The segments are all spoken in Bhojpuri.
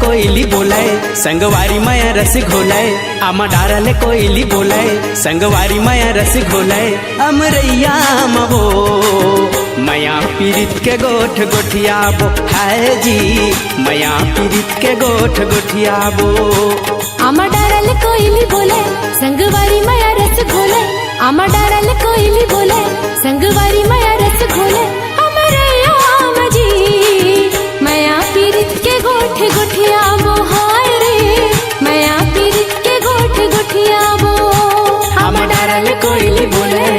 कोयली बोलाय संगवारी माया रस घोलाय आमा डारले कोयली बोलाय संगवारी माया रस घोलाय अमरैया मवो माया पीरित के गोठ गोठियाबो हाय जी माया पीरित के गोठ गोठियाबो आमा डारले कोयली बोलाय संगवारी माया रस घोलाय आमा डारले कोयली बोलाय संगवारी माया रस घोलाय अमरैया मजी माया पीरित के गोठ गोठियाबो हाय रे माया पीरित के गोठ गोठियाबो आमा डारले कोयली बोलाय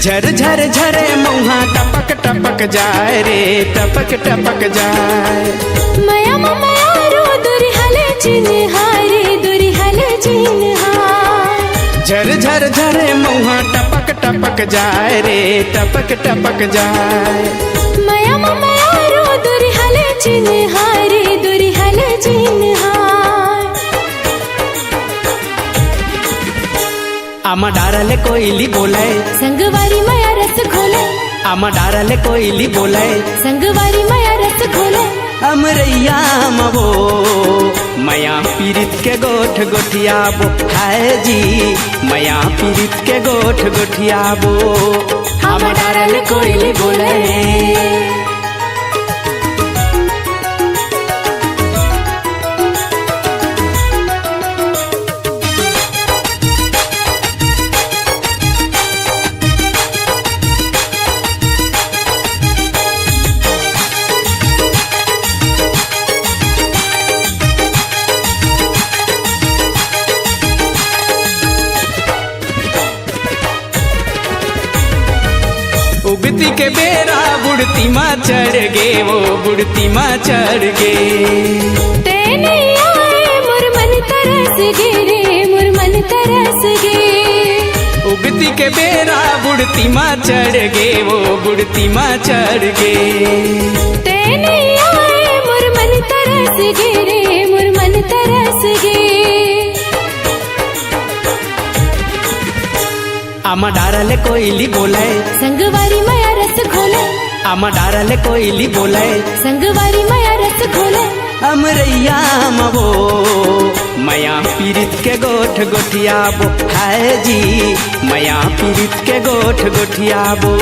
झर झर झरे मौहा टपक टपक जाए रे टपक टपक जाए माया माया रो दुरी हले चिन हारे दुरी हले चिन हार झर झर झरे मौहा टपक टपक जाए रे टपक टपक जाए माया माया रो दुरी हले चिन हारे दुरी हले चिन हार आमा डारले कोयली बोलाय संगवारी माया रस घोलाय आमा डारले कोयली बोलाय संगवारी माया रस घोलाय अमरैया मवो माया पीरित के गोठ गोठियाबो हाय जी माया पीरित के गोठ गोठियाबो आमा डारले कोयली बोलाय उगती के बेरा बुड़ती माँ चढ़ गे वो बुड़ती माँ चढ़ गे तेने आए मुरमन तरस गे रे मुरमन तरस गे उगती के बेरा बुड़ती माँ चढ़ गे वो बुड़ती माँ चढ़ गे तेने आए मुरमन तरस गे रे मुरमन तरस गे आमा डारले कोयली बोलाय संगवारी माया रस घोलाय आमा डारले कोयली बोलाय संगवारी माया रस घोलाय अमरैया मवो माया पीरित के गोठ गोठियाबो हाय जी माया पीरित के गोठ गोठियाबो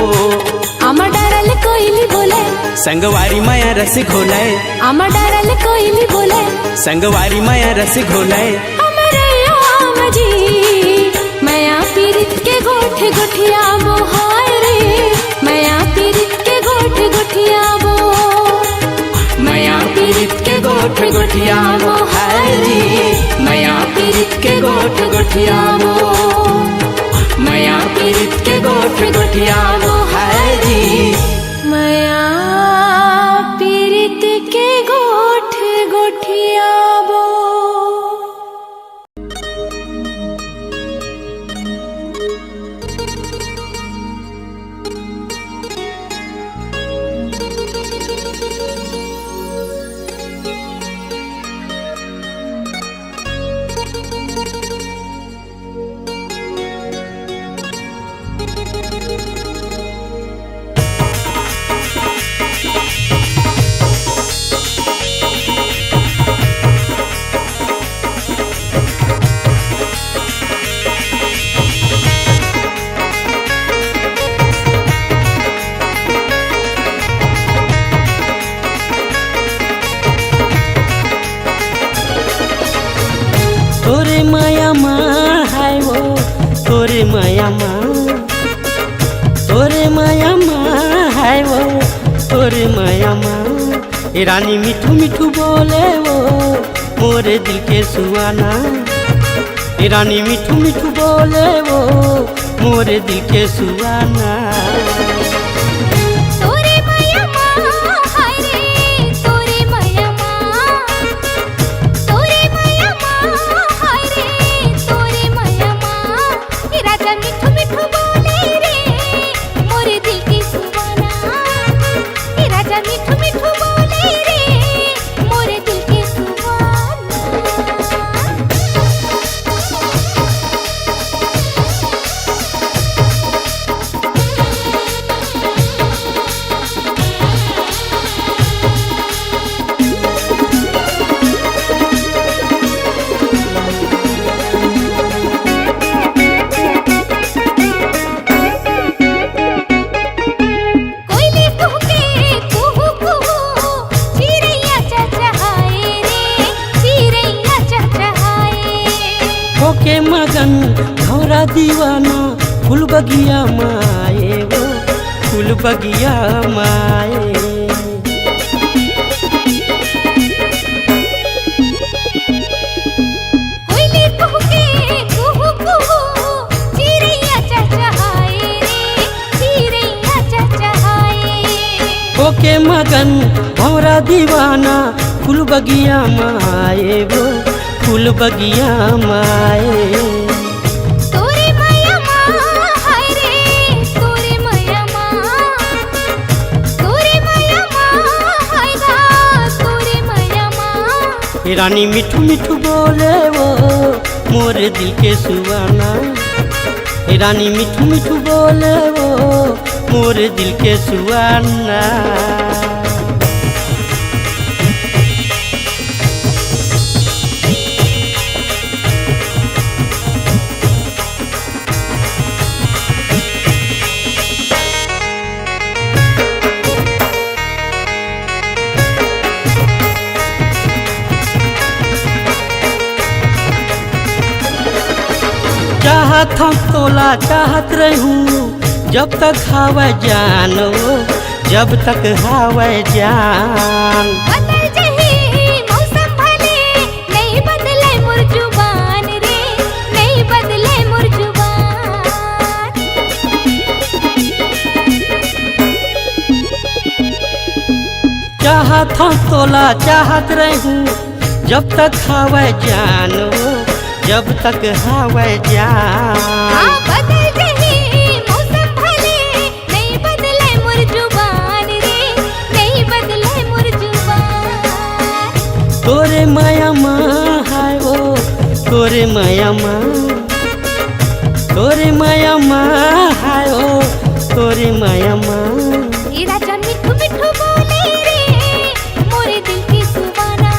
आमा डारले कोयली बोलाय संगवारी माया रस घोलाय आमा डारले कोयली बोलाय संगवारी माया रस घोलाय अमरैया मजी माया पीरित के गोठ गोठियाबो हाय रे माया पीरित के गोठ गोठियाबो माया पीरित के गोठ गोठियाबो हाय जी माया पीरित के गोठ गोठियाबो माया पीरित के गोठ गोठियाबो हाय जी माया पीरित के गोठ गोठियाबो तोरे माया माँ है वो तोरे माया माँ तोरे माया माँ है वो तोरे माया माँ ए रानी मिठू मिठू बोले वो मोरे दिल के सुहाना ए रानी मिठू मिठू बोले वो मोरे दिल के सुहाना तोरे माया माँ मगन भौरा दीवाना फूल बगिया माए वो फूल बगिया माए। कोयली कुहके कुहू कुहू, चिड़ैया चहचहाए रे, चिड़ैया चहचहाए। ओके मगन भौरा दीवाना फूल बगिया माए वो फूल बगिया माए। तोरे माया माँ हाय रे, तोरे माया माँ, तोरे माया माँ हाय गा, तोरे माया माँ। ए रानी मिठू मिठू बोले वो मोरे दिल के सुहाना। ए रानी मिठू मिठू बोले वो मोरे दिल के सुहाना। चाहत हम तोला चाहत रहूं जब तक हवा जान वो जब तक हवा जान। बदल जही मौसम भले, नहीं बदले मोर जुबान रे, नहीं बदले मोर जुबान। चाहत हम तोला चाहत रहूं जब तक हवा जान वो जब तक हवा जान। बदल जही मौसम भले, नहीं बदले मोर जुबान रे, नहीं बदले मोर जुबान। तोरे माया माँ हाय वो तोरे माया माँ, तोरे माया माँ हाय वो तोरे माया माँ। ये राजा मिठू मिठू बोले रे, मोरे दिल की सुवाना।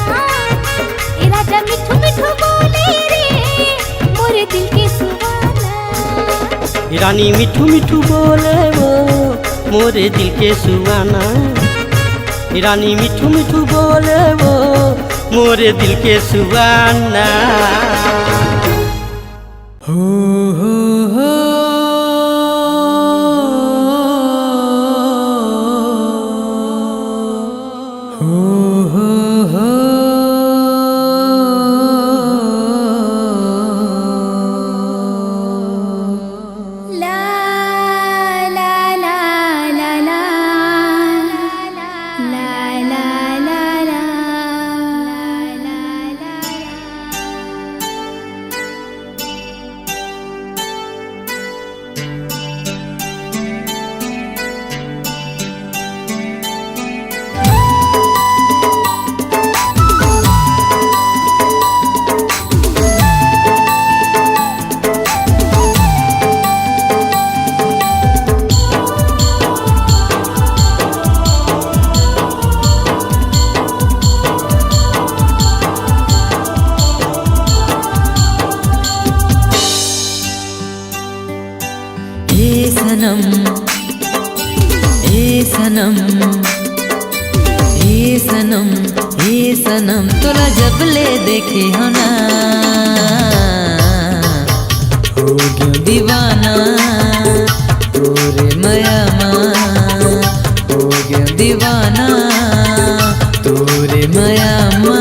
ये राजा मिठू मिठू बोले रे, मोरे दिल की सुवाना। रानी मिठू मिठू बोले वो मोरे दिल के सुहाना। रानी मिठू मिठू बोले वो मोरे दिल के सुहाना। ला ला ला ला ला, ला ला ला ला, ला ला ला। सनम ए सनम ए सनम ए सनम तोला जब ले देखे हो ना हो गया दीवाना तोरे माया माँ हो गया दीवाना तोरे माया माँ।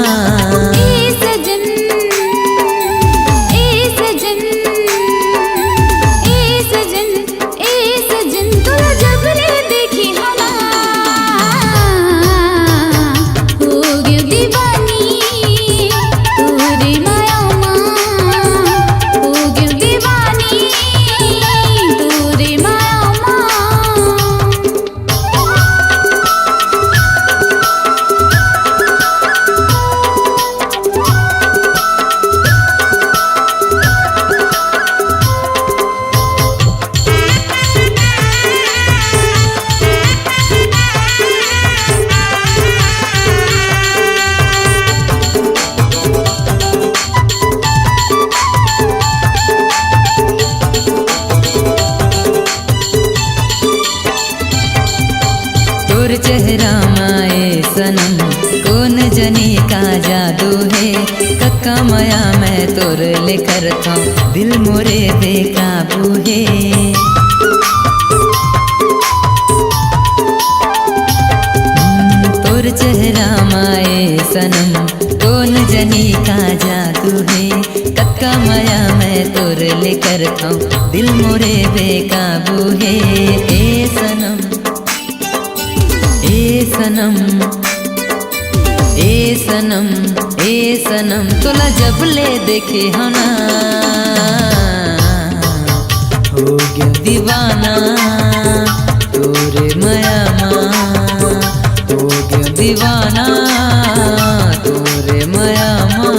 तोर चेहरा माए सनम कौन जने का जादू है कक्का कक्का माया मैं तोर ले करता हूँ दिल मोरे बेकाबू है। तोर चेहरा माए सनम कौन जनी का जादू है। कक्का माया मैं तोर ले करता हूँ दिल मोरे बेकाबू है। ए सनम ए सनम ए सनम ए सनम तोला जब ले देखे हना हो गया दीवाना तोरे माया माँ हो गया दीवाना तोरे माया माँ।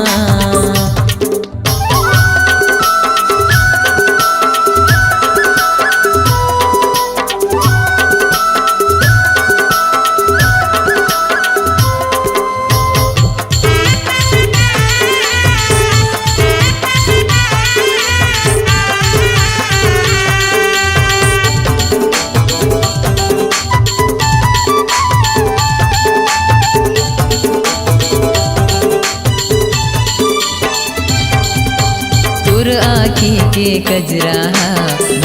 आँखी के कजरा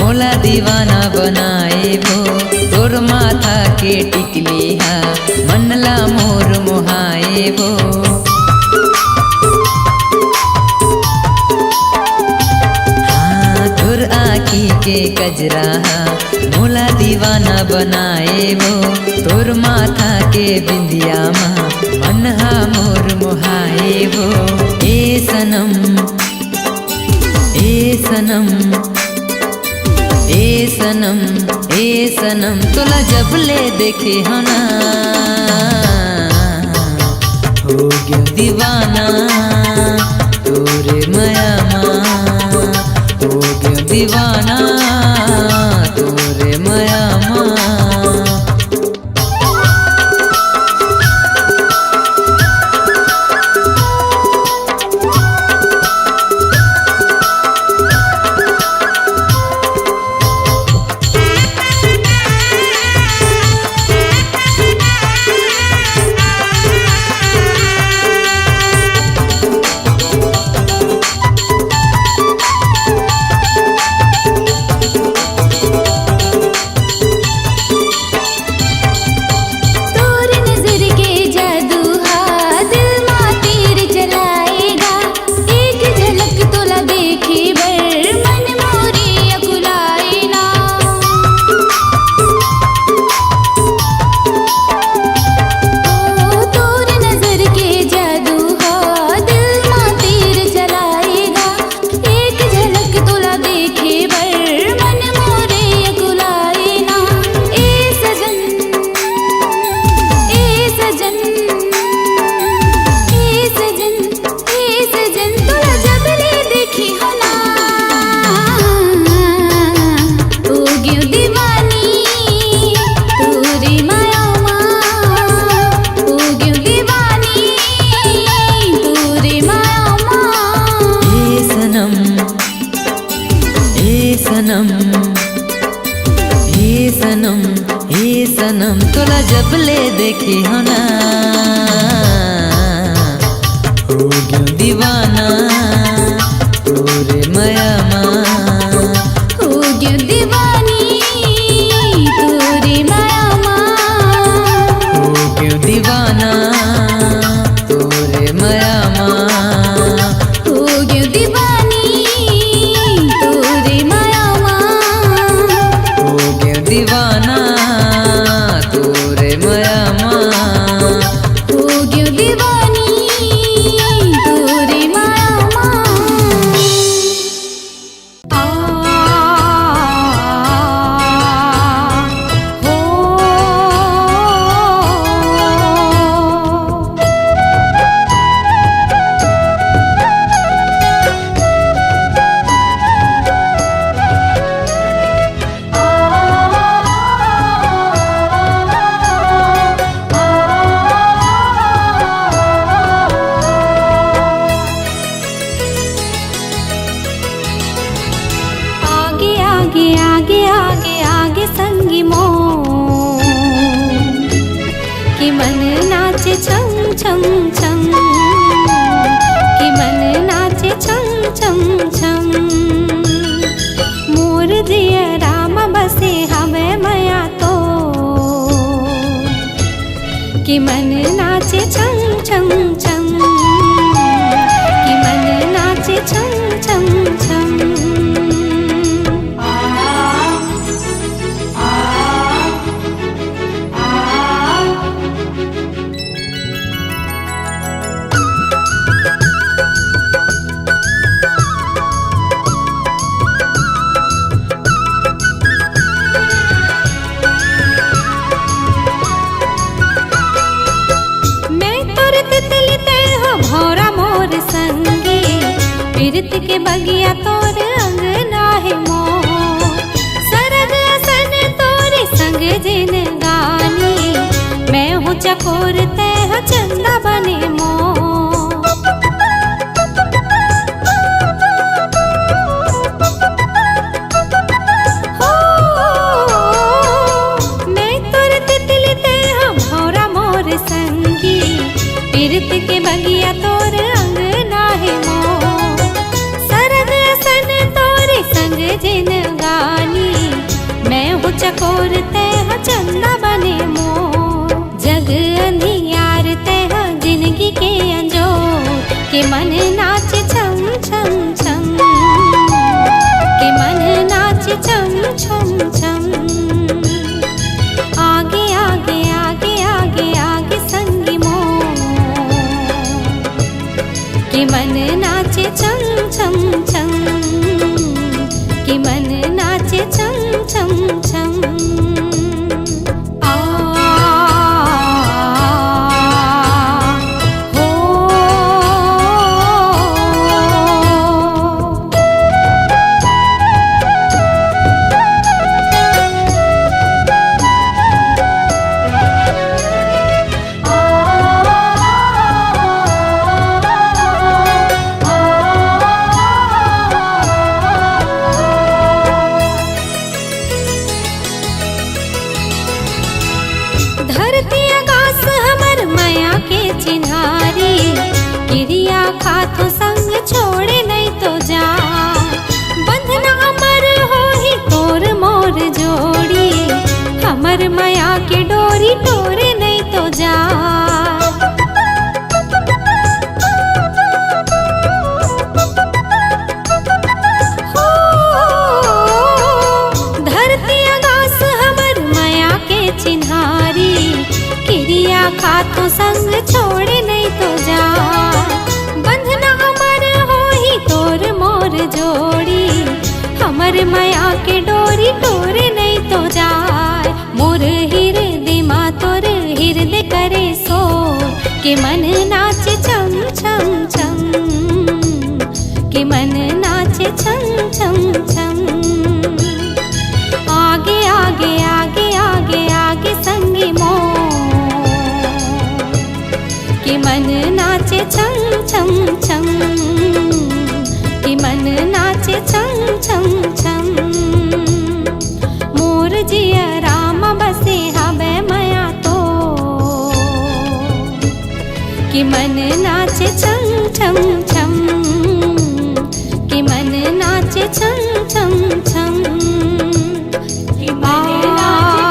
मोला दीवाना बनाए भो। तोर माथा के टिकली हा मनला मोर मोहाए भो। हाँ तोर आँखी के कजरा मोला दीवाना बनाए भो। तोर माथा के बिंदिया माँ मनहा मोर मोहाए भो। ए सनम ए सनम ए सनम ए सनम तोला जब ले देखे हना हो गया दीवाना तोरे माया माँ हो गया दीवाना तोरे माया माँ। सनम तोला जब ले देखे होना हो गया दीवाना तोरे माया माँ हो गया दीवानी तोरे माया माँ हो गया दीवाना तोरे माया माँ हो गया दीवानी तोरे माया माँ हो गया दीवाना तोरे माया माँ हो गया दीवानी तोरे माया माँ। आगे आगे आगे आगे आगे संगी मोर कि मन नाचे छम छम छम कि मन छम छम मोर जिया राम बसे हवे मया तो कि मन नाचे छम छम छम कि मन नाचे छम छम छम पीरत के बगिया तोर अंगना है मोर सरग असन तोरे संग जिन गानी मैं हूँ चकोर तह चंदा बने मोर हो मैं तोर तितली तह भौरा मोर संगी पीरत के बगिया तोर अंगना है मोर जिन गानी मैं हूँ चकोर तह चंदा बने मोर जग अंधियार तह जिंदगी के अंजोर के मन नाचे छम छम छम के मन नाचे छम छम छम आगे आगे आगे आगे आगे संगी मोर के मन नाचे छम छम छम कि मन नाचे छम छम छम हो धरती आकाश हमर माया के चिन्हारी क्रिया खातो संग छोड़े नहीं तो जा बंधना अमर हो ही तोर मोर जोड़ी हमर माया के डोरी तोरे नहीं तो जा हो धरती आकाश हमर माया के चिन्हारी क्रिया खातो संग छोड़े नहीं तो जा बंधना अमर हो ही तोर मोर जोड़ी हमर माया के डोरी तोरे नहीं तो जाए मोर हृदय मा तोर हृदय करे सो के मन नाचे छम छम छम के मन नाचे छम छम छम आगे आगे आगे आगे आगे संगी मोर कि मन नाचे छम छम छम कि मन नाचे छम छम छम मोर जिया राम बसे हवे मया तो कि मन नाचे छम छम छम कि मन नाचे छम छम छम कि मन नाचे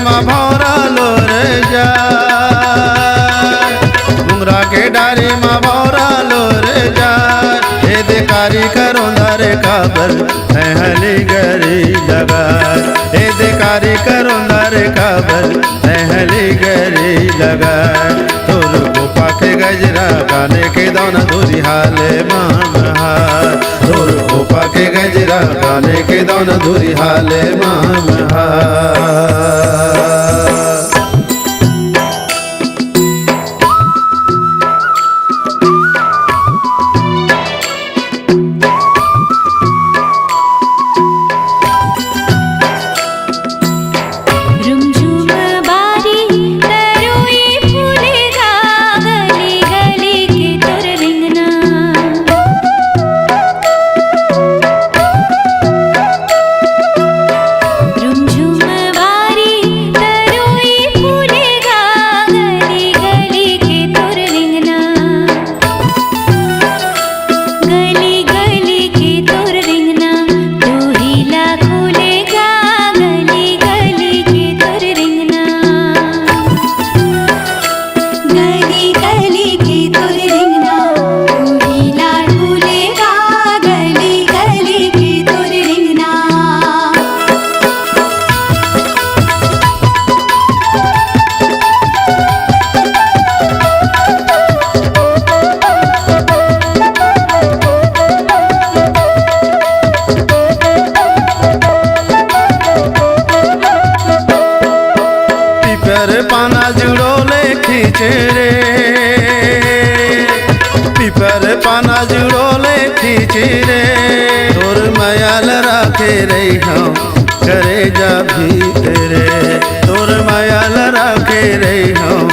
માં ભોરા લોર જાય ડુંગરા કે ડારી માં ભોરા લોર જાય એ દેકારી કરો ધારે કાબર હલી ગરી લગા એ દેકારી કરો ધારે કાબર હલી ગરી લગા તોર ગોપા કે ગજરા ગાને કે દોન ધુરી હાલે મામહાર તોર ગોપા કે ગજરા ગાને કે દોન ધુરી હાલે મામહાર रुमझुम बारी तरोई फूलेगा गली गली के तोर रिंगना रुमझुम बारी तरोई फूलेगा गली गली के तोर रिंगना गली गली के तोर रिंगना तू हीला खोलेगा गली गली के तोर रिंगना गली गली के तोर रिंगना तू हीला खोलेगा गली गली के तोर रिंगना पीपर पाना जुड़ो ले खींचे रे पीपर पाना जुड़ो ले खींचे रे तोर मायाल राखे रही हम करे जा भी तेरे तोर मायाल राखे रही हम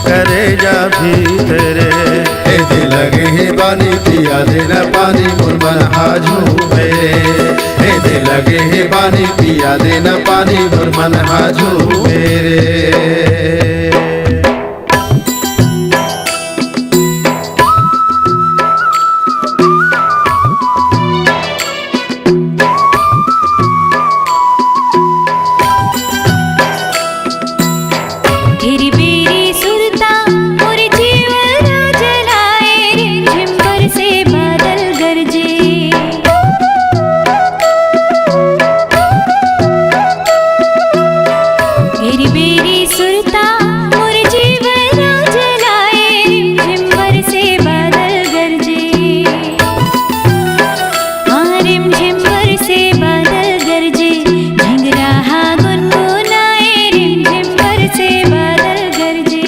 करे जा भी तेरे ए दिल लगे ही पानी पिया देना पानी मुरमन हाजू मेरे ए दिल लगे ही पानी पिया देना पानी मुरमन हाजू मेरे तेरी बेरी सुरता और जीवन जलाए रिमझिम बरसे बादल गरजे तेरी बेरी सुरता और जीवन जलाए रिमझिम बरसे बादल गरजे हाँ रिमझिम बरसे बादल गरजे झिंगरा हा गुनगुनाए रिमझिम बरसे बादल गरजे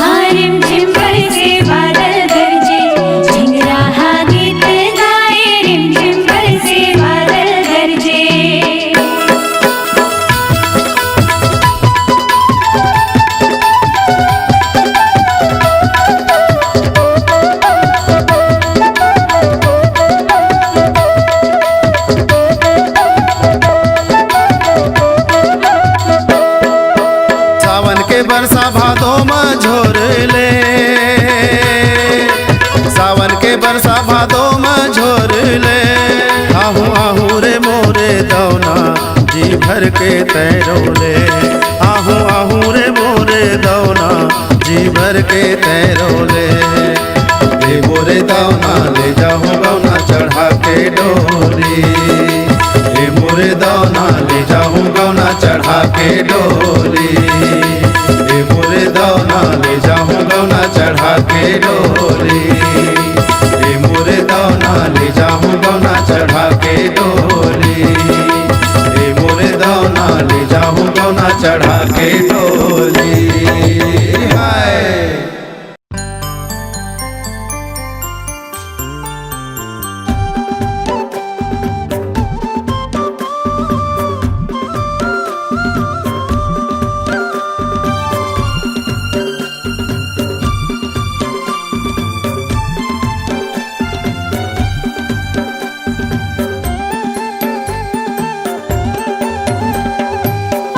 हाँ रिमझिम बरसे बादल गरजे झिंगरा हा गीत गाए रिमझिम बरसे बादल गरजे सावन के बरसा भादो में झोर ले सावन के बरसा भादो में झोर ले आहू आहू रे मोरे दौना जी भर के तैरो ले आहू आहू रे मोरे दौना जी भर के तैरो ले मोरे दौना ले जाऊँ गौना चढ़ा के डोली मोरे दौना ले जाऊँ गौना चढ़ा के डोली मोरे दौना ले जाऊँ गौना चढ़ा के डोली मोरे दौना ले जाऊँ गौना चढ़ा के डोली मोरे दौना ले जाऊँ गौना चढ़ा के डोली हाय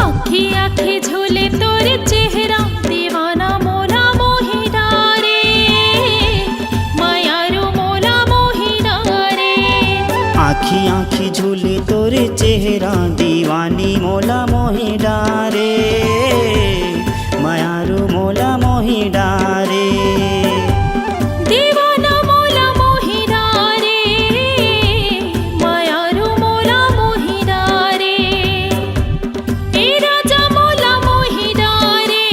आँखें आँखें झोले तोरे चेहरा मोहि डारे मायारू मोला मोहि डारे दीवाना मोला मोहि डारे मायारू मोला मोहि डारे ए राजा मोला मोहि डारे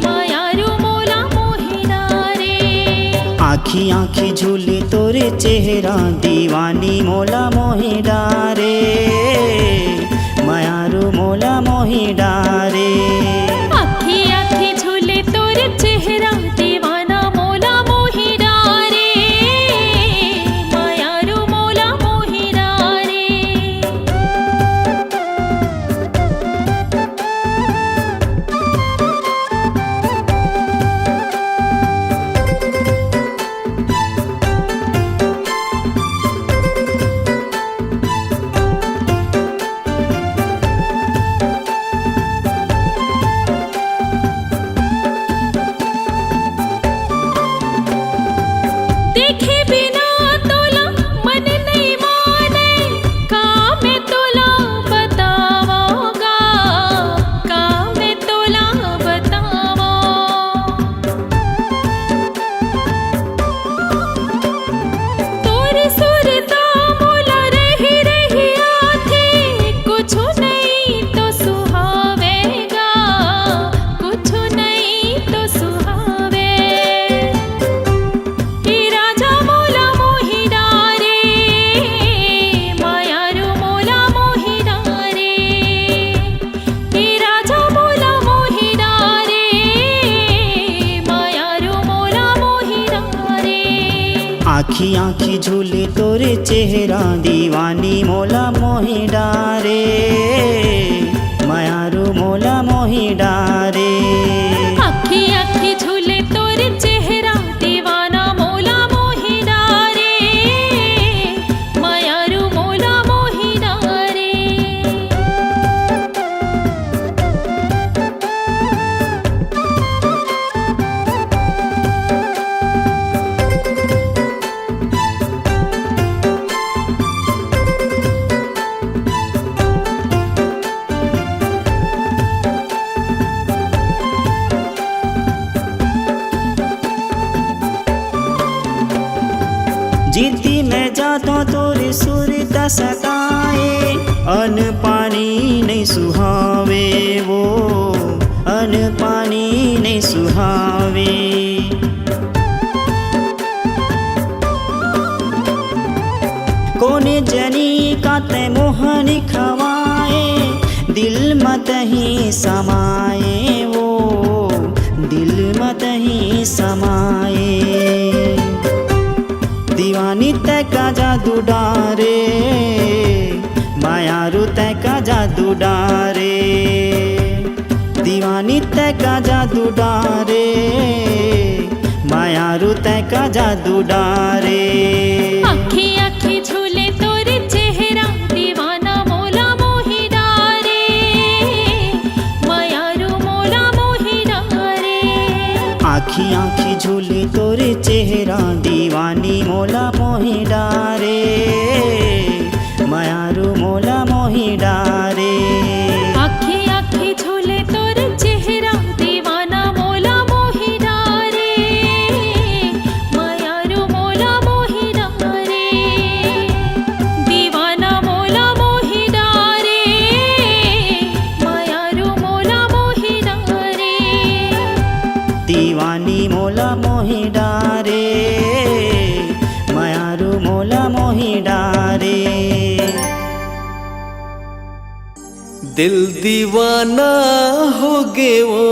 मायारू मोला मोहि डारे आँखी आँखी झूले तोरे चेहरा दीवानी मोला मोहि डारे मायारू मोला मोहि डारे आँखी आँखी झूले तोरे चेहरा दीवाना मोला मोहि डारे मायारू मोला मोहि डारे देखे बिना तोला मन नहीं माने का मैं तोला बतावांगा का मैं तोला बतावा तोरी सुरता मोला रही रही आथे कुछ नहीं तो सुहावेगा कुछ नहीं तो सुहावे हे राजा मोला मोहि डारे मायारू मोला मोहि डारे हे राजा मोला मोहि डारे मायारू मोला मोहि डारे आँखी आँखी झूले तोरे चेहरा दीवानी मोला मोहि डारे मायारू मोला मोहि डारे आँखी आँखी झूले तोरे चेहरा दीवाना मोला मोहि डारे मायारू मोला मोहि डारे जीती मैं जाता तोरे सुरता सताए अन पानी नहीं सुहावे वो अन पानी नहीं सुहावे कोने जनी का ते मोहनी खवाए दिल मत ही समाए वो दिल मत ही समाए दीवानी तय का जादू डारे मायारू तय का जादू डारे दीवानी तय का जादू डारे मायारू तय का जादू डारे आँखी आँखी झूले तोरे चेहरा दीवाना मोला मोहि डारे मायारू मोला मोहि डारे आँखी आँखी झूले तोरे चेहरा दीवानी मोला मोहि डारे मायारू मोला मोहि डारे आँखी आँखी झूले तोरे चेहरा दीवाना मोला मोहि डारे मायारू मोला मोहि डारे दीवाना मोला मोहि डारे मायारू मोला मोहि डारे दीवानी मोला मोहि डारे मायारू मोला मोहि डारे दिल दीवाना हो गे वो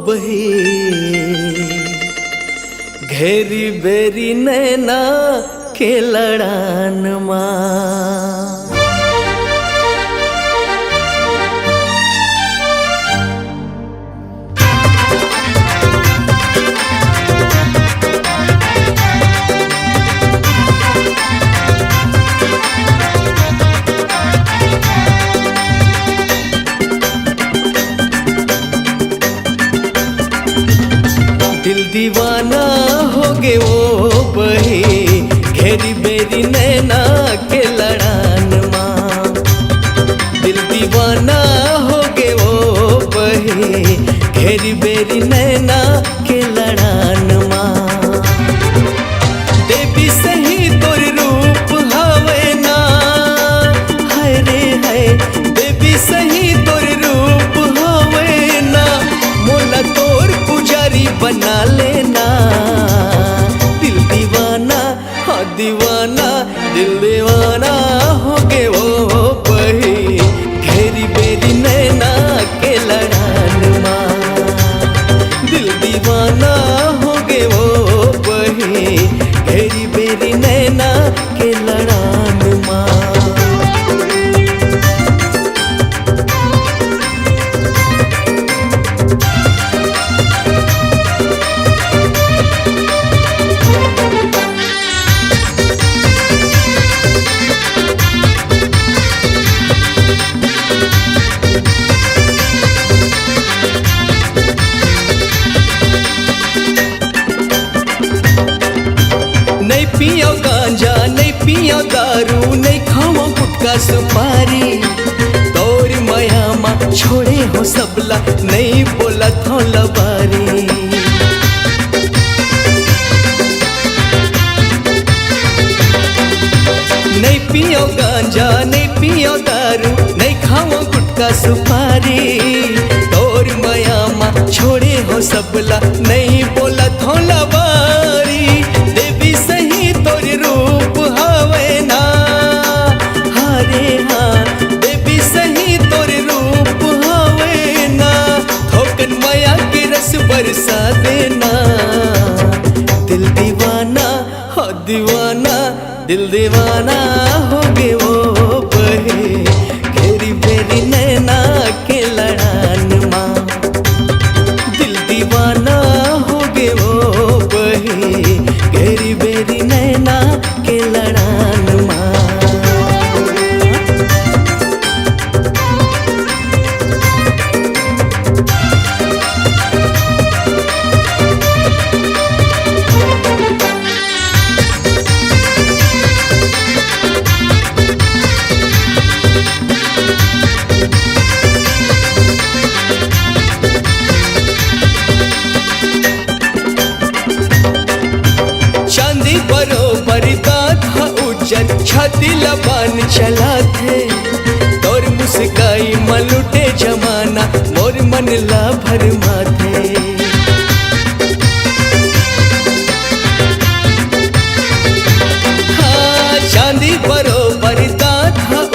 बही घेरी बेरी नैना के लड़ान माँ दीवाना हो गे वो बही घेरी बेरी नैना के लड़ान माँ दिल दीवाना दीवाना हो गे ओ बही घेरी बेरी नैना के लड़ान माँ देवी सही तोर रूप हवे ना हाय रे हाय देवी सही तोर रूप हवे ना मोला तोर पुजारी बना लेना दिल दीवाना हाँ दीवाना दिल दीवाना हो गे ओ बही घेरी बेरी नैना के लड़ान माँ दिल दीवाना हो गे ओ बही घेरी बेरी नैना के लड़ान माँ नहीं पियो गांजा नहीं पियो दारू नहीं खाओ गुटखा सुपारी तोर माया माँ छोड़े हो सबला नहीं बोला थो लबारी नहीं पियो गांजा नहीं पियो दारू नहीं खाओ गुटखा सुपारी तोर माया माँ छोड़े हो सबला नहीं बोला थो लबारी देवी सही तोर रूप हवे ना हरे हाँ देवी सही तोर रूप हवे ना थोकन माया के रस बरसा देना दिल दीवाना हो दीवाना दिल दीवाना हो गे वो बहे घेरी बेरी नैना के लड़ान माँ दिल दीवाना हो गे वो बहे घेरी बेरी नैना के लड़ान माँ चांदी बरोबर था उज्जर छाती लबान चला थे तोर मुस्काई मलुटे जमाना मोर मन ला भर माथे हाँ चांदी बरोबर था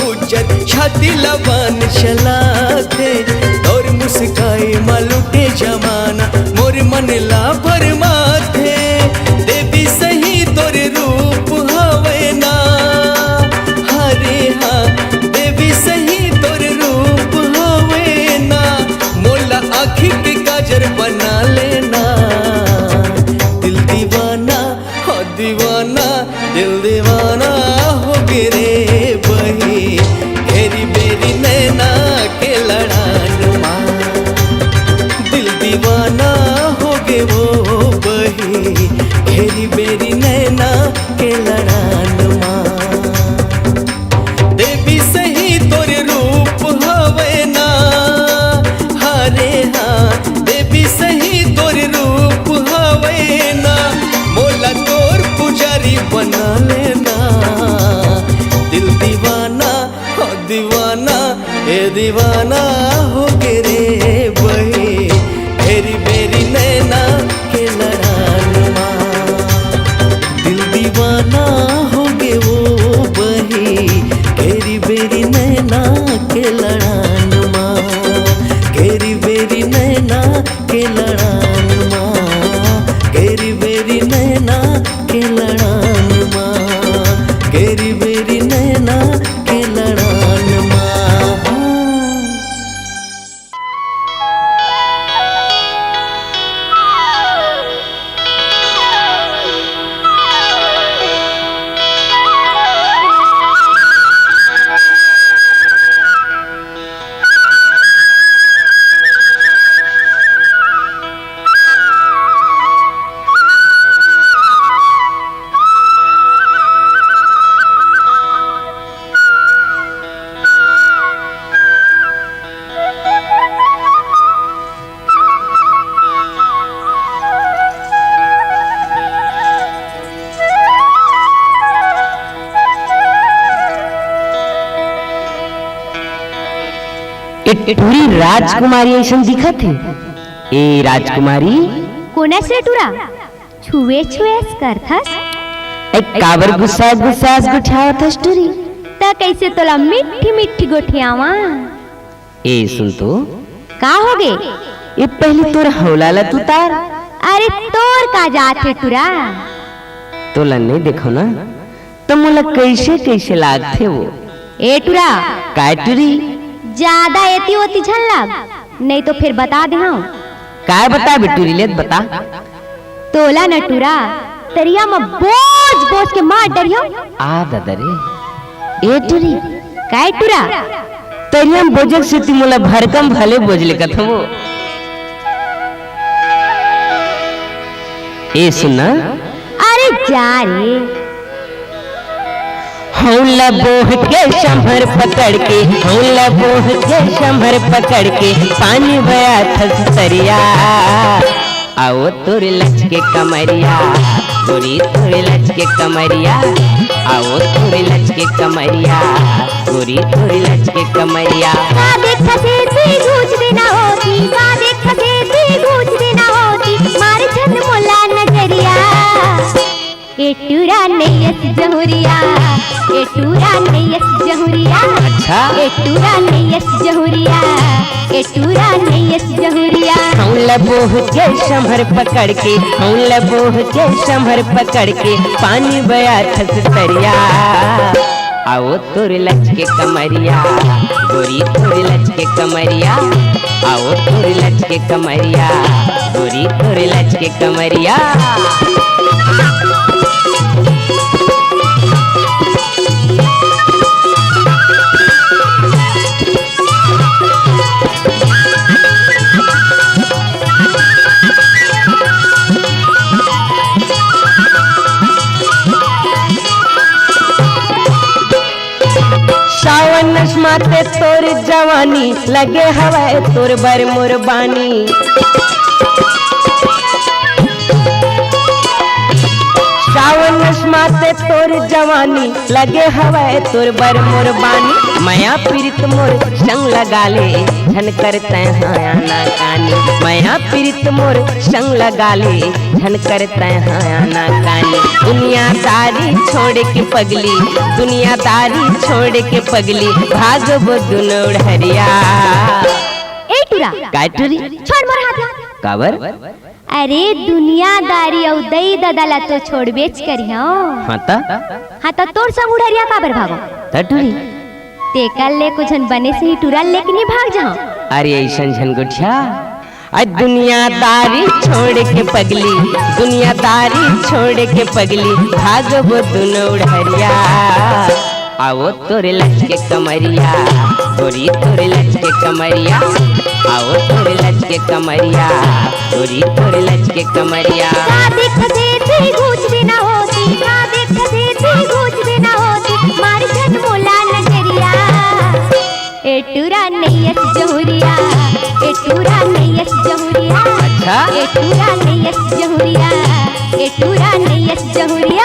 उज्जर छाती लबान चला थे तोर मुस्काई मलुटे जमाना मोर मन ला भर माथे देवी सही तोर रूप हवे ना हरे हाँ देवी सही तोर रूप हवे ना मोला आँखी के काजर बना लेना दिल दीवाना हो दीवाना दिल दीवाना हो गे रे बही घेरी बेरी नैना के लड़ान माँ दिल दीवाना हो गे वो बही घेरी बेरी नैना के लड़ान माँ देवी सही तोर रूप हवे ना हरे हाँ देवी सही तोर रूप हवे ना मोला तोर पुजारी बना लेना दिल दीवाना हो दीवाना ए दीवाना हो गे रे बही घेरी बेरी नैना के लड़ान माँ दिल दीवाना हो गे वो बही घेरी बेरी नैना के लड़ान माँ घेरी बेरी नैना के लड़ान माँ घेरी बेरी नैना के लड़ान माँ घेरी बेरी नैना के लड़ान माँ पूरी राजकुमारी ऐसा दिखत है। ए राजकुमारी कोना से टूरा छुए छुए करथस काबर गुस्सा गुस्सा गुठावत हस्टरी त कैसे तोला मिठी मिठी गोठियावा। ए सुन तो का होगे ये पहले तोर हौलाला तू तार। अरे तोर का जात है टूरा तोला नहीं देखो ना तो मोला कैसे कैसे लागथे वो। ए टूरा काय टूरी ज्यादा एती होती झन लग नहीं तो फिर बता दे हाँ। काय बता बेटूरी ले बता। तोला न टूरा तरिया में बोझ बोझ के मार डरियो। आ दादा रे ए टूरी काय टूरा तरिया में बोझक से ती मोला भरकम भले बोझ लेकत वो। ए सुनना अरे जा रे हौला बोह के शंभर पकड़ के हौला बोह के शंभर पकड़ के पानी बया थस तरिया आओ तोरे लच के कमरिया गोरी तोरे लच के कमरिया आओ तोरे लच के कमरिया गोरी तोरे लच के कमरिया। का देख से ती गूंज देना होती का देख से ती गूंज देना होती मार छन मोला नजरिया। ए टूरा नैयस जहुरिया ए टूरा नैयस जहुरिया। अच्छा ए टूरा नैयस जहुरिया ए टूरा नैयस जहुरिया। हौला बोह के शंभर पकड़ के हौला बोह के शंभर पकड़ के पानी बया थस तरिया आओ तोरे लच के कमरिया गोरी तोरे लच के कमरिया आओ तोरे लच के कमरिया गोरी तोरे लच के कमरिया। सावन माते तोर जवानी लगे हवाए तोर बर मुरबानी सावन माते तोर जवानी लगे हवाए तोर बर मुरबानी माया पीरित मोर संग लगा ले झन करते हाया ना कानी माया पीरित मोर संग लगा ले झन करते हाया ना कानी। दुनियादारी छोड़ के पगली दुनियादारी छोड़ के पगली भागबो दुनोड़ हरिया। ए टूरा काय टूरी छोड़ मोर हाथ काबर। अरे दुनियादारी औ दई ददाला तो छोड़ बेच करी हाँ ता हाँ तो तोर संग उड़रिया काबर भागो टूरी ते कल ले कुछ बने से ही टूरा लेके नहीं भाग जाओ। अरे ऐसा झनगुठिया दुनियादारी छोड़ के पगली दुनियादारी छोड़ के पगली भागबो दुनोड़ हरिया आओ तोरे लच के कमरिया गोरी तोरे लच के कमरिया आओ तोरे लच के कमरिया गोरी तोरे लच के कमरिया। का देख से ती गूंज देना होती का देख से ती गूंज देना होती मार छन मोला नजरिया। ए टूरा नैयस जहुरिया ए टूरा नैयस जहुरिया। अच्छा ए टूरा नैयस जहुरिया ए टूरा नैयस जहुरिया।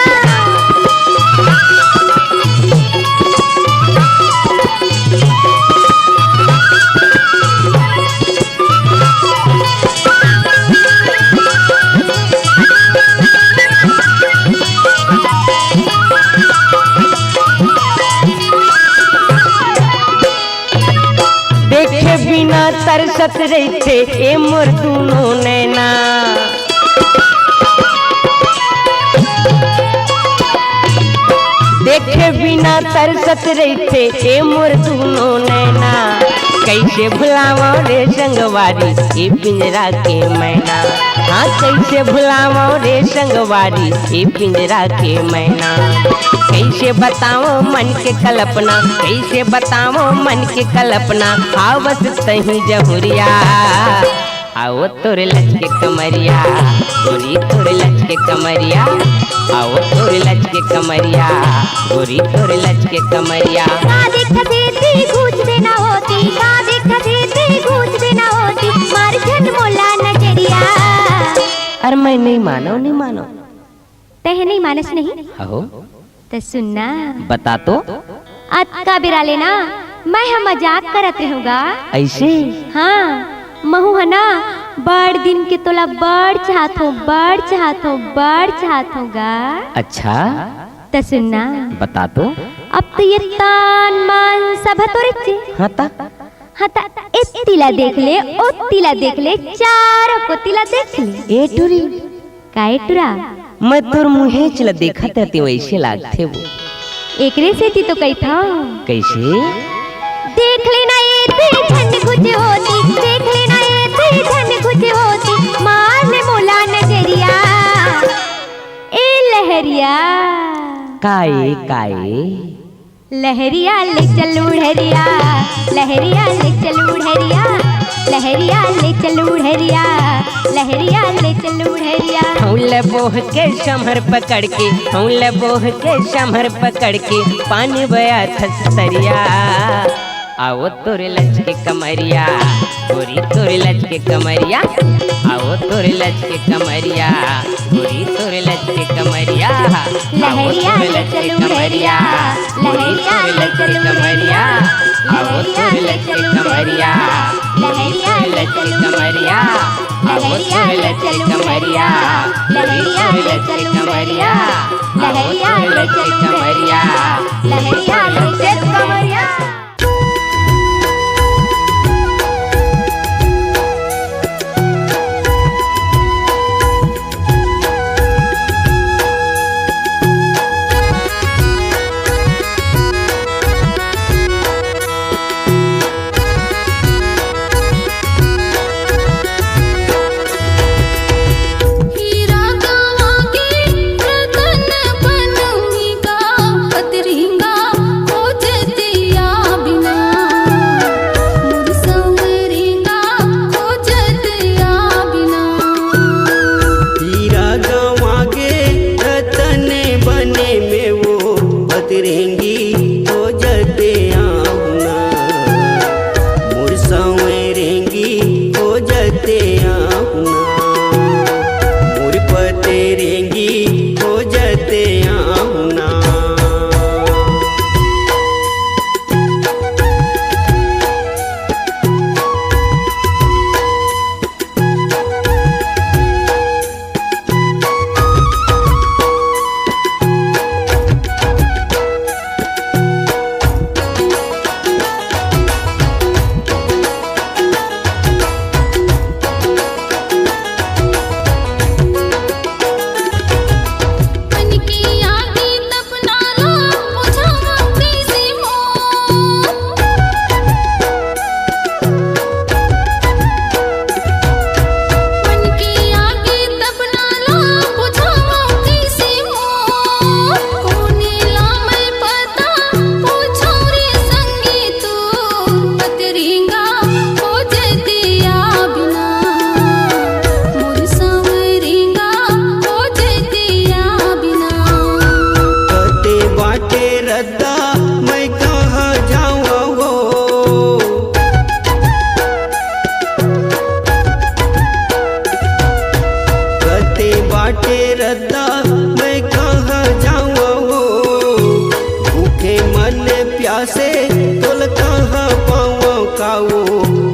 देखे बिना तरसत रहते ए मोर दुनो नैना देखे बिना तरसत रहते ए मोर दुनो नैना कैसे भुलावा रे संगवारी ए पिंजरा के मैना। हाँ कैसे भुलावा रे संगवारी ए पिंजरा के मैना। कैसे बताओ मन के कल्पना कैसे बताओ मन के कल्पना आवत तही जहुरिया आओ तोरे लच के कमरिया गोरी तोरे लच के कमरिया आओ तोरे लच के कमरिया गोरी तोरे लच के कमरिया। का देख से ती गूंज देना होती का देख से ती गूंज देना होती मार छन मोला नजरिया। अरे मैं नहीं मानो तह नहीं मानस नहीं हो तो सुनना बता तो अत का बिरा लेना मैं हम मजाक करत रहूँगा। ऐसे? हाँ महू है ना बड़ दिन के तोला बड़ चाहत हो बड़ चाहत होगा। अच्छा तो सुनना बता दो। अब तो ये तान मान सब है तोरे चे। हाँ ता इस तिला देख ले ओ तिला देख ले चारों को तिला देख ले। ए टुरी काहे टुरा? मैं तोर मुहे चला देखा ते वैसे लागते वो। एकरे से ती तो कही था। कैसे? देख लेना ये ती झंड कुछ होती, देख लेना ये ती झंड कुछ होती, मार ले मोला नजरिया ए लहरिया। काए लहरिया ले चल उड़हरिया, लहरिया ले चल उड़हरिया, लहरिया ले चल उड़हरिया, लहरिया ले चल उड़हरिया। हौल बोह के समर पकड़ के, हौल बोह के समर पकड़ के पानी बया थसतरिया। आओ तोरे लच के कमरिया, गोरी तोरे लच के कमरिया, आओ तोरे लच के कमरिया, गोरी तोरे लच के कमरिया। लहरिया ले चल उड़हरिया, लहरिया ले चल उड़हरिया, आओ तोरे लच के कमरिया, लहरिया ले चल कमरिया, आओ तोरे लच के कमरिया, लहरिया ले चल उड़हरिया, लहरिया ले चल उड़हरिया, लहरिया ले चल कमरिया।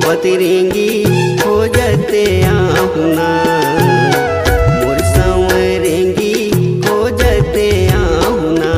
बतरेंगी हो जते आहुना मोर संवरेंगी हो जते आहुना।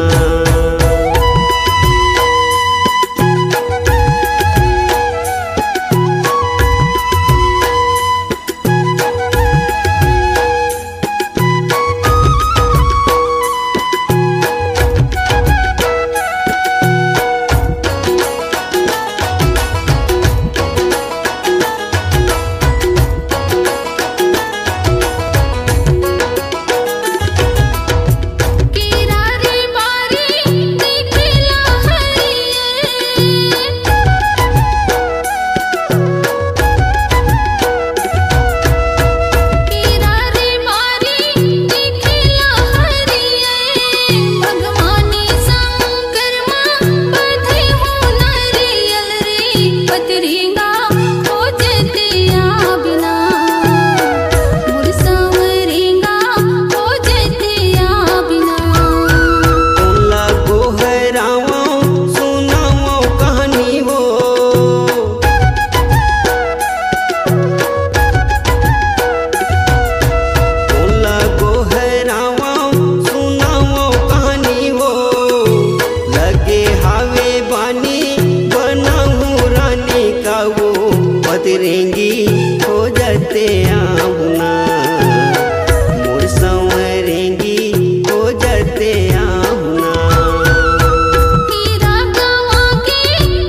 पतरेंगी हो जाते आहुना मोर संवरेंगी हो जाते आहुना हीरा गवा के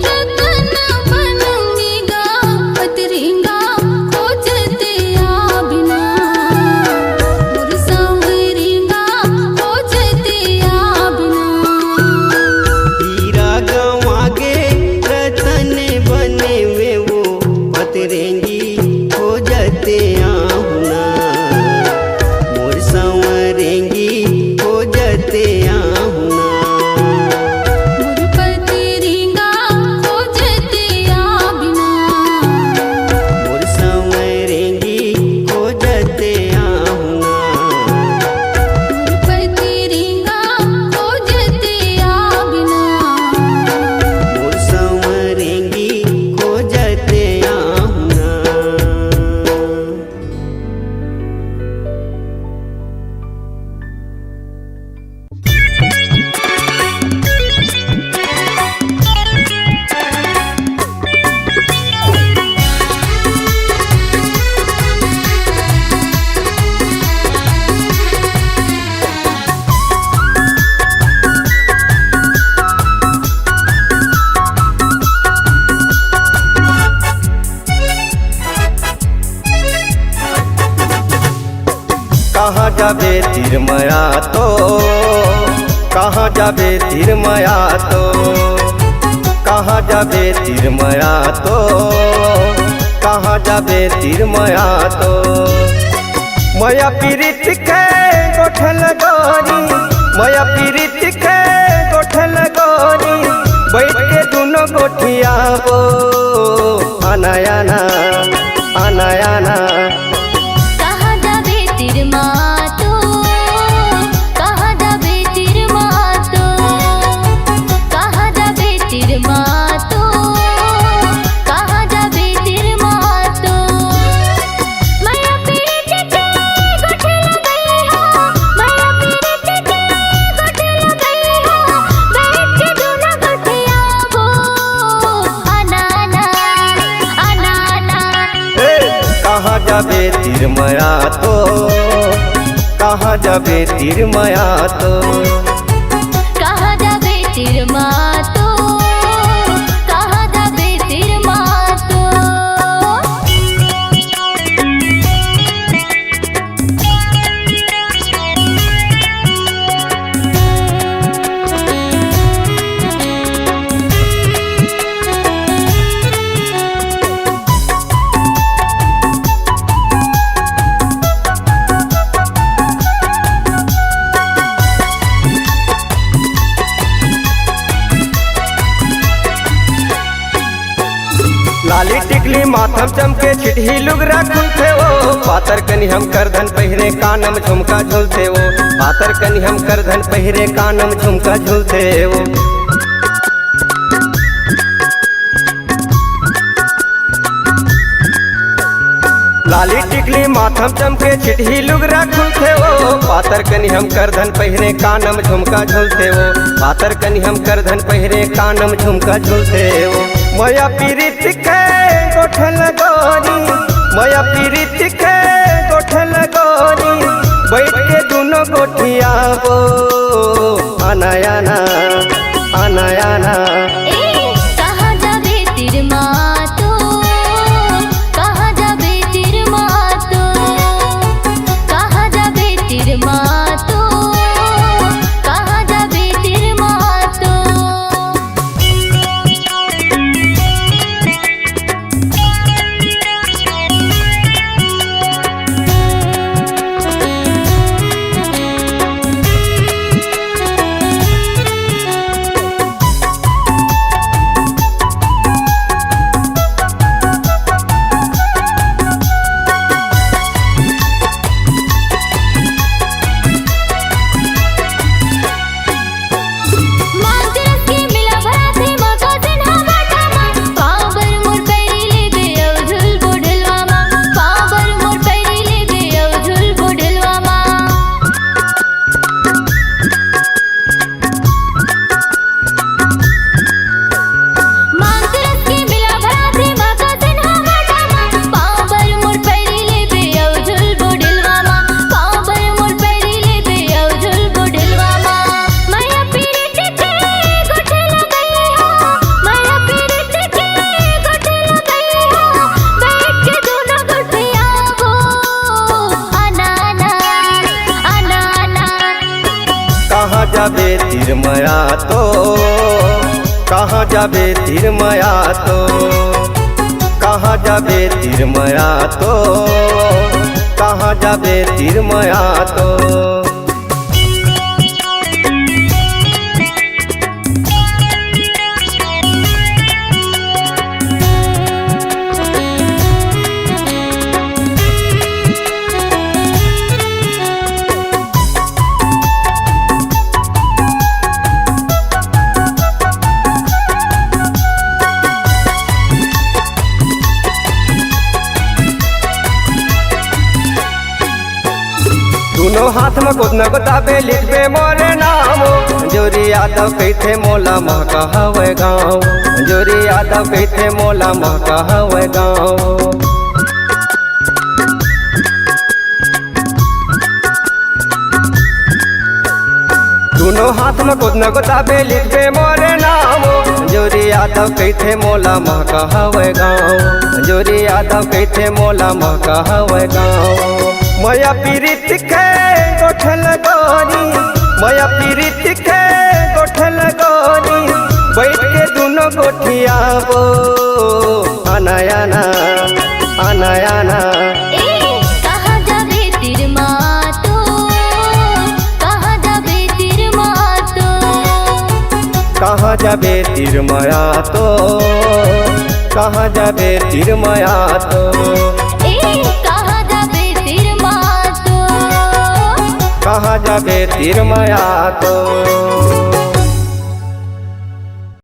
रतन बनूंगी गा पतरेंगा खोजते आ बिना मोर संवरेंगा खोजते आ बिना हीरा गवा के रतन बने वे वो पतरेंगी हो जाते आहुना मोर संवरेंगी हो जाते आहुना मोर पतरेंगा खोजते आ बिना मोर संवरेंगी हो जाते आहुना पतरेंगा खोजते आ बिना मोर संवरेंगी हो जाते आहुना कहाँ जाबे तिरमया तो कहाँ जाबे तिरमया तो कहाँ जाबे तिरमया तो कहाँ जाबे तिरमया तो मया पीरित के गोठल गोरी मया पीरित के गोठल गोरी बैठ के दोनों गोठिया वो अनायाना अनायाना कहाँ जाबे तिरमा तो कहाँ जाबे तिरमा तो कहाँ जाबे तिरमा तो कहाँ जाबे तिरमा तो माया पीरित के गोठल गई हो माया पीरित के गोठल गई हो बैठ के दोनों गोठिया वो अनाना अनाना ए, कहाँ जाबे तिरमया तो कहाँ जाबे तिरमया तो कहाँ जाबे तिरमा तो कहाँ जाबे तिरमा तो लाली टिकली माथम चमके चिट्ठी लुगरा खुलते वो पातर कनी हम करधन पहिरे कानम झुमका झुलते वो पातर कनी हम करधन पहिरे कानम झुमका झुलते वो लाली टिकली माथम चमके चिट्ठी लुगरा खुलते वो पातर कनी हम करधन पहिरे कानम झुमका झुलते वो पातर कनी हम करधन पहिरे कानम झुमका झुलते वो मया पीरित के गोठल गोरी मया पीरित के गोठल गोरी बैठ के दोनों गोठिया वो अनायाना अनायाना ए कहाँ जाबे तिरमा तो कहाँ जाबे तिरमा तो कहाँ जाबे तिरमा तो कहाँ जाबे तिरमा तो जाबे तिरमया तो कहाँ जाबे तिरमया तो कहाँ जाबे तिरमया तो दोनों हाथ में कुछ न बताबे लिखबे मोरे नाम जोरी यादव कहते मोला महका हवे गाँव जोरी यादव कहते मोला महका हवे गाँव दोनों हाथ में कुछ न बताबे लिखबे मोरे नाम जोरी यादव कहते मोला महका हवे गाँव जोरी यादव कहते मोला महका हवे गाँव मया पीरित के गोठल गोरी मया पीरित के गोठल गोरी बैठ के दोनों गोठियाबो अनायाना अनायाना कहाँ जाबे तिरमा तो कहाँ जाबे तिरमा तो कहाँ जाबे तिरमया तो कहाँ जाबे तिरमया तो कहाँ जाबे तिरमया तो